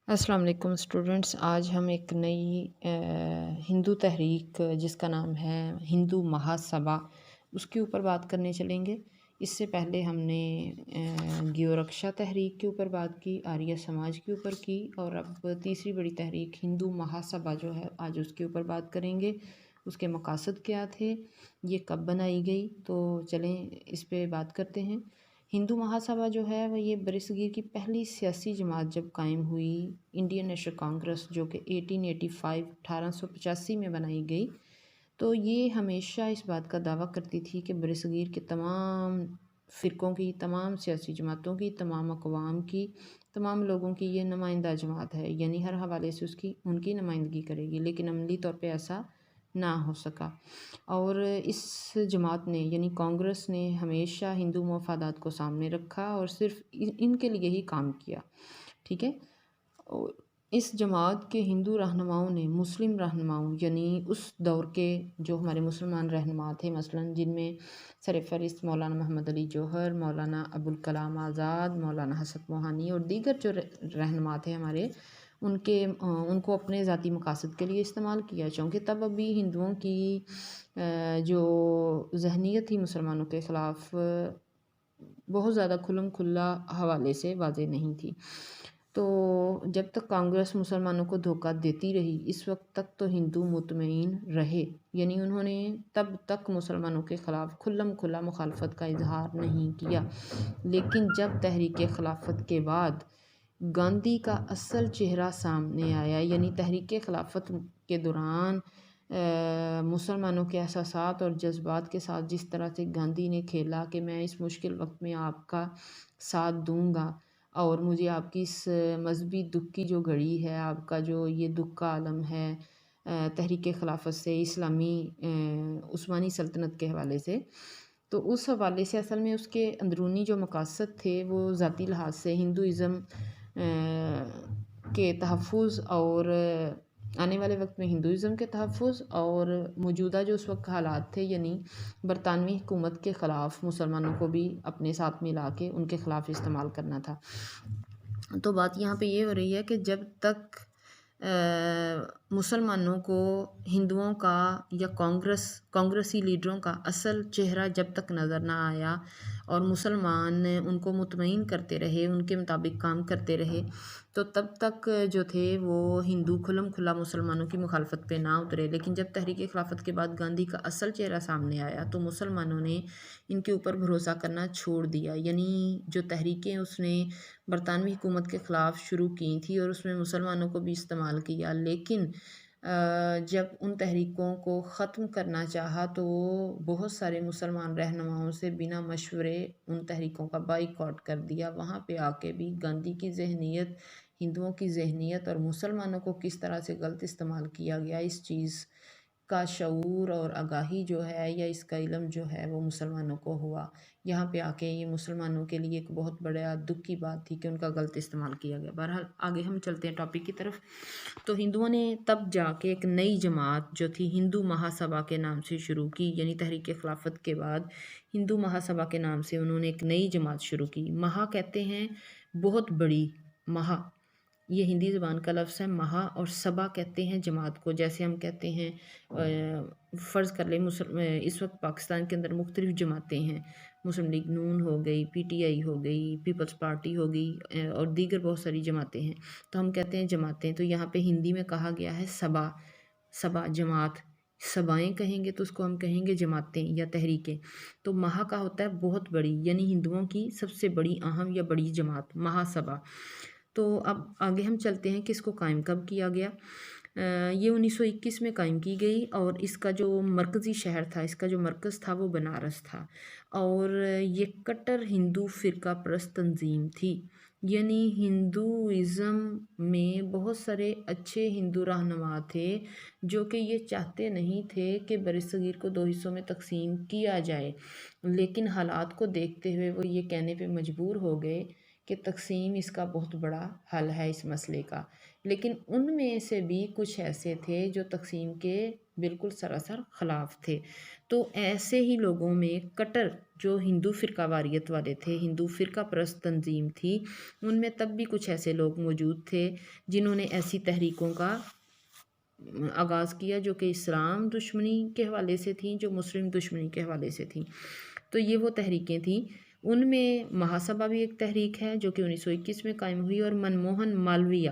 अस्सलाम वालेकुम स्टूडेंट्स। आज हम एक नई हिंदू तहरीक जिसका नाम है हिंदू महासभा उसके ऊपर बात करने चलेंगे। इससे पहले हमने गौरक्षा तहरीक के ऊपर बात की, आर्य समाज के ऊपर की, और अब तीसरी बड़ी तहरीक हिंदू महासभा जो है आज उसके ऊपर बात करेंगे। उसके मकासद क्या थे, ये कब बनाई गई, तो चलें इस पे बात करते हैं। हिंदू महासभा जो है वह ये बरसगीर की पहली सियासी जमात जब कायम हुई, इंडियन नेशनल कांग्रेस, जो कि 1885 में बनाई गई, तो ये हमेशा इस बात का दावा करती थी कि बरसगीर के तमाम फ़िरक़ों की, तमाम सियासी जमातों की, तमाम अक़वाम की, तमाम लोगों की ये नुमाइंदा जमात है, यानी हर हवाले से उनकी नुमाइंदगी करेगी। लेकिन अमली तौर पे ऐसा ना हो सका, और इस जमात ने यानी कांग्रेस ने हमेशा हिंदू मफादात को सामने रखा और सिर्फ इनके लिए ही काम किया। ठीक है। और इस जमात के हिंदू रहनुमाओं ने मुस्लिम रहनुमाओं यानी उस दौर के जो हमारे मुसलमान रहनुमा थे, मसलन जिनमें सरफ़हरिस्त मौलाना मोहम्मद अली जौहर, मौलाना अबुल कलाम आज़ाद, मौलाना हसन मोहानी और दीगर जो रहनुमा थे हमारे, उनको अपने ज़ाती मकासद के लिए इस्तेमाल किया। चूँकि तब अभी हिंदुओं की जो ज़हनियत थी मुसलमानों के ख़िलाफ़ बहुत ज़्यादा खुल्लम खुल्ला हवाले से वाज़ेह नहीं थी। तो जब तक कांग्रेस मुसलमानों को धोखा देती रही, इस वक्त तक तो हिंदू मुतमईन रहे, यानी उन्होंने तब तक मुसलमानों के ख़िलाफ़ खुल्लम खुल्ला मुखालफत का इजहार नहीं किया। लेकिन जब तहरीक खिलाफत के बाद गांधी का असल चेहरा सामने आया, यानी तहरीक खिलाफत के दौरान मुसलमानों के एहसासात और जज्बात के साथ जिस तरह से गांधी ने खेला कि मैं इस मुश्किल वक्त में आपका साथ दूंगा, और मुझे आपकी इस मजहबी दुख की जो घड़ी है, आपका जो ये दुख का आलम है तहरीक खिलाफत से, इस्लामी उस्मानी सल्तनत के हवाले से, तो उस हवाले से असल में उसके अंदरूनी जो मकासद थे वो ज़ाती लिहाज से हिंदुइज़म के तहफ़्फ़ुज़ और आने वाले वक्त में हिंदुइज़म के तहफ़्फ़ुज़ और मौजूदा जो उस वक्त हालात थे, यानी बरतानवी हुकूमत के ख़िलाफ़ मुसलमानों को भी अपने साथ मिला के उनके ख़िलाफ़ इस्तेमाल करना था। तो बात यहाँ पे ये हो रही है कि जब तक मुसलमानों को हिंदुओं का या कांग्रेसी लीडरों का असल चेहरा जब तक नज़र ना आया और मुसलमान उनको मुतमईन करते रहे, उनके मुताबिक काम करते रहे, तो तब तक जो थे वो हिंदू खुल्लम खुल्ला मुसलमानों की मुखालफत पे ना उतरे। लेकिन जब तहरीक खिलाफत के बाद गांधी का असल चेहरा सामने आया तो मुसलमानों ने इनके ऊपर भरोसा करना छोड़ दिया, यानी जो तहरीकें उसने बरतानवी हुकूमत के ख़िलाफ़ शुरू की थी और उसमें मुसलमानों को भी इस्तेमाल किया, लेकिन जब उन तहरीकों को ख़त्म करना चाहा तो बहुत सारे मुसलमान रहनुमाओं से बिना मशवरे उन तहरीकों का बाइकआउट कर दिया। वहाँ पे आके भी गांधी की ज़हनियत, हिंदुओं की ज़हनियत और मुसलमानों को किस तरह से गलत इस्तेमाल किया गया, इस चीज़ का शऊर और आगाही जो है या इसका इल्म जो है वो मुसलमानों को हुआ। यहाँ पे आके ये मुसलमानों के लिए एक बहुत बड़ा दुख की बात थी कि उनका गलत इस्तेमाल किया गया। बहरहाल आगे हम चलते हैं टॉपिक की तरफ। तो हिंदुओं ने तब जाके एक नई जमात जो थी हिंदू महासभा के नाम से शुरू की, यानी तहरीक खिलाफत के बाद हिंदू महासभा के नाम से उन्होंने एक नई जमात शुरू की। महा कहते हैं बहुत बड़ी, महा ये हिंदी ज़बान का लफ्ज़ है। महा और सभा कहते हैं जमात को, जैसे हम कहते हैं फ़र्ज़ कर लें इस वक्त पाकिस्तान के अंदर मुख्तलिफ़ जमातें हैं, मुस्लिम लीग नून हो गई, PTI हो गई, पीपल्स पार्टी हो गई और दीगर बहुत सारी जमातें हैं, तो हम कहते हैं जमातें। तो यहाँ पे हिंदी में कहा गया है सभा, सभा जमात, सभाएँ कहेंगे तो उसको हम कहेंगे जमातें या तहरीकें। तो महा का होता है बहुत बड़ी, यानी हिंदुओं की सबसे बड़ी अहम या बड़ी जमात महासभा। तो अब आगे हम चलते हैं कि इसको कायम कब किया गया। ये 1921 में कायम की गई और इसका जो मरकज़ी शहर था, इसका जो मरकज़ था वो बनारस था, और ये कट्टर हिंदू फ़िरका परस्त तंजीम थी, यानी हिंदुइज़म में बहुत सारे अच्छे हिंदू रहनुमा थे जो कि ये चाहते नहीं थे कि बरसगीर को 2 हिस्सों में तकसीम किया जाए, लेकिन हालात को देखते हुए वो ये कहने पे मजबूर हो गए कि तकसीम इसका बहुत बड़ा हल है इस मसले का। लेकिन उनमें से भी कुछ ऐसे थे जो तकसीम के بالکل سراسر خلاف تھے۔ تو ایسے ہی لوگوں میں کٹر جو ہندو فرقہ واریت والے تھے، ہندو فرقہ پرست تنظیم تھی، ان میں تب بھی کچھ ایسے لوگ موجود تھے جنہوں نے ایسی تحریکوں کا آغاز کیا جو کہ اسلام دشمنی کے حوالے سے تھیں، جو مسلم دشمنی کے حوالے سے تھیں۔ تو یہ وہ تحریکیں تھیں۔ ان میں مہاسبھا بھی ایک تحریک ہے جو کہ 1921 میں قائم ہوئی، اور منموہن مالویہ،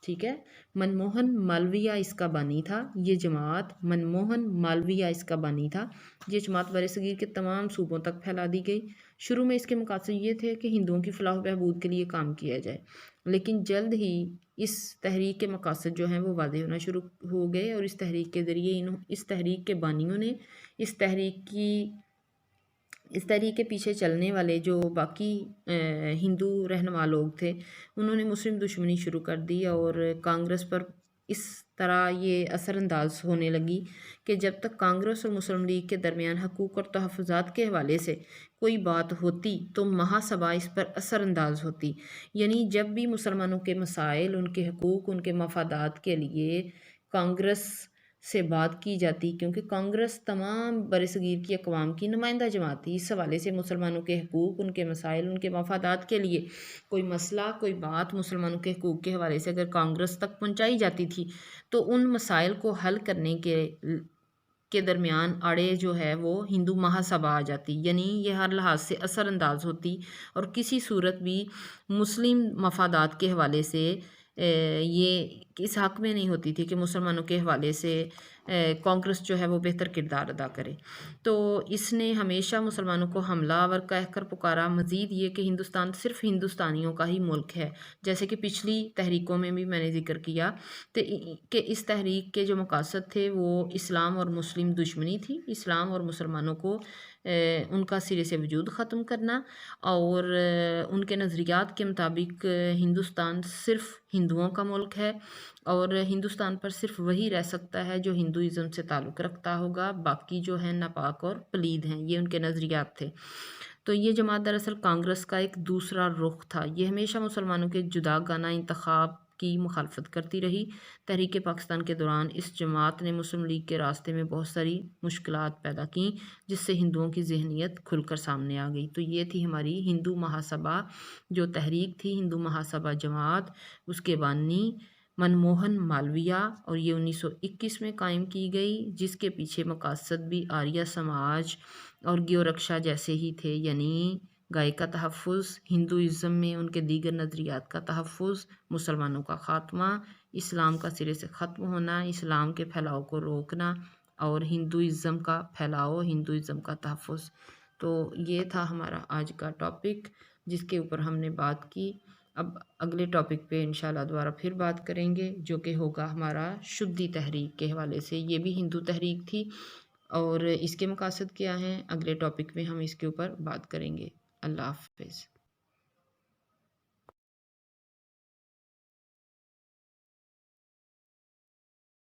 ٹھیک ہے، منموہن مالویہ اس کا بانی تھا۔ یہ جماعت منموہن مالویہ اس کا بانی تھا۔ یہ جماعت برصغیر کے تمام صوبوں تک پھیلا دی گئی۔ شروع میں اس کے مقاصد یہ تھے کہ ہندوؤں کی فلاح و بہبود کے لیے کام کیا جائے، لیکن جلد ہی اس تحریک کے مقاصد جو ہیں وہ واضح ہونا شروع ہو گئے، اور اس تحریک کے ذریعے اس تحریک کے بانیوں نے اس تحریک کے پیچھے چلنے والے جو باقی ہندو رہنما لوگ تھے، انہوں نے مسلم دشمنی شروع کر دی، اور کانگریس پر اس طرح یہ اثر انداز ہونے لگی کہ جب تک کانگریس اور مسلم لیگ کے درمیان حقوق اور تحفظات کے حوالے سے کوئی بات ہوتی تو مہاسبھا اس پر اثر انداز ہوتی۔ یعنی جب بھی مسلمانوں کے مسائل، ان کے حقوق، ان کے مفادات کے لیے کانگریس سے بات کی جاتی، کیونکہ کانگریس تمام برصغیر کی اقوام کی نمائندہ جماعت تھی، اس حوالے سے مسلمانوں کے حقوق، ان کے مسائل، ان کے مفادات کے لیے کوئی مسئلہ، کوئی بات مسلمانوں کے حقوق کے حوالے سے اگر کانگریس تک پہنچائی جاتی تھی تو ان مسائل کو حل کرنے کے درمیان آڑے جو ہے وہ ہندو مہاسبھا آ جاتی، یعنی یہ ہر لحاظ سے اثر انداز ہوتی، اور کسی صورت بھی مسلم مفادات کے حوالے سے یہ اس حق میں نہیں ہوتی تھی کہ مسلمانوں کے حوالے سے کانگریس جو ہے وہ بہتر کردار ادا کرے۔ تو اس نے ہمیشہ مسلمانوں کو حملہ آور کہہ کر پکارا۔ مزید یہ کہ ہندوستان صرف ہندوستانیوں کا ہی ملک ہے، جیسے کہ پچھلی تحریکوں میں بھی میں نے ذکر کیا کہ اس تحریک کے جو مقاصد تھے وہ اسلام اور مسلم دشمنی تھی، اسلام اور مسلمانوں کو ان کا سرے سے وجود ختم کرنا، اور ان کے نظریات کے مطابق ہندوستان صرف ہندوؤں کا ملک ہے، اور ہندوستان پر صرف وہی رہ سکتا ہے جو ہندوازم سے تعلق رکھتا ہوگا، باقی جو ہیں ناپاک اور پلید ہیں۔ یہ ان کے نظریات تھے۔ تو یہ جماعت دراصل کانگریس کا ایک دوسرا رخ تھا۔ یہ ہمیشہ مسلمانوں کے جداگانہ انتخاب کی مخالفت کرتی رہی۔ تحریک پاکستان کے دوران اس جماعت نے مسلم لیگ کے راستے میں بہت ساری مشکلات پیدا کیں، جس سے ہندوؤں کی ذہنیت کھل کر سامنے آ گئی۔ تو یہ تھی ہماری ہندو مہاسبھا جو تحریک تھی، ہندو مہاسبھا جماعت، اس کے بانی منموہن مالویہ، اور یہ 1921 میں قائم کی گئی، جس کے پیچھے مقاصد بھی آریہ سماج اور گیو رکشا جیسے ہی تھے، یعنی گائے کا تحفظ، ہندوازم میں ان کے دیگر نظریات کا تحفظ، مسلمانوں کا خاتمہ، اسلام کا سرے سے ختم ہونا، اسلام کے پھیلاؤ کو روکنا، اور ہندوازم کا پھیلاؤ، ہندوازم کا تحفظ۔ تو یہ تھا ہمارا آج کا ٹاپک جس کے اوپر ہم نے بات کی۔ اب اگلے ٹاپک پہ انشاءاللہ دوبارہ پھر بات کریں گے، جو کہ ہوگا ہمارا شدھی تحریک کے حوالے سے۔ یہ بھی ہندو تحریک تھی، اور اس کے مقاصد کیا ہیں اگلے ٹاپک میں ہم اس کے اوپر بات کریں گے۔ اللہ حافظ۔